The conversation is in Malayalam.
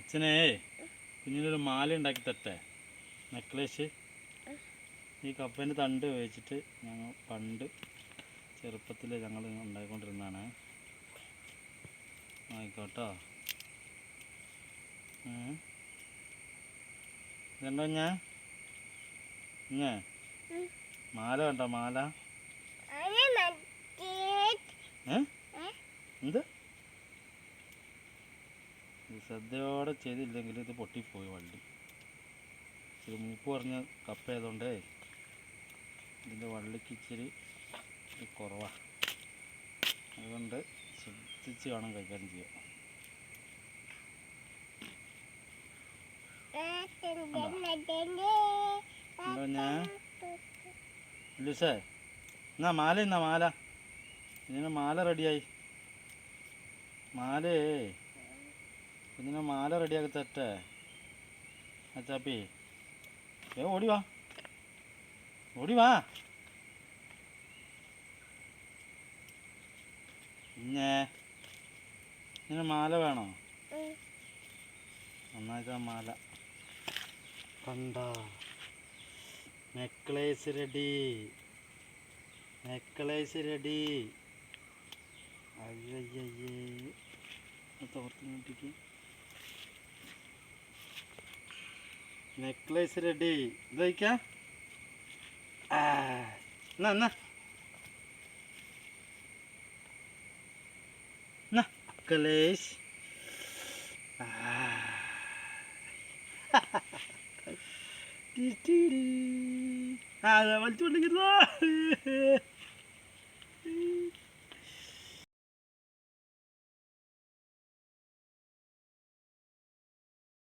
അച്ഛനെ കുഞ്ഞിനൊരു മാല ഉണ്ടാക്കി തരട്ടെ, നെക്ലേസ്. ഈ കപ്പേൻ്റെ തണ്ട് ഉപയോഗിച്ചിട്ട് ഞങ്ങൾ പണ്ട് ചെറുപ്പത്തിൽ ഞങ്ങൾ ഉണ്ടാക്കിക്കൊണ്ടിരുന്നതാണ്. ആയിക്കോട്ടോ. ഇതുണ്ടോ ഞാൻ മാല കണ്ടോ? മാല എന്ത് ശ്രദ്ധയോടെ ചെയ്തില്ലെങ്കിൽ ഇത് പൊട്ടിപ്പോയി വള്ളി. ഇച്ചിരി മൂപ്പ് പറഞ്ഞ കപ്പ ആയതുകൊണ്ടേ ഇതിൻ്റെ വള്ളിക്ക് ഇച്ചിരി കുറവാണ്. അതുകൊണ്ട് ശ്രദ്ധിച്ച് വേണം കൈകാര്യം ചെയ്യാം. എന്തോ ഞാൻ ലുസേ എന്നാ മാല ഇതിന് മാല റെഡിയായി. ഇതിന് മാല റെഡിയാക്കി തരട്ടെ അച്ചാപ്പി. ഓടി വാ ഇതിന് മാല വേണോ? നന്നായിട്ടാ മാല കണ്ട. Necklace ready. അയ്യയ്യേ തോർത്തിക്ക് നെക്ലേസ് റെഡി. ഇതയക്കാം. നെക്ലേസ് വലിച്ചുകൊണ്ടിരിക്കുന്ന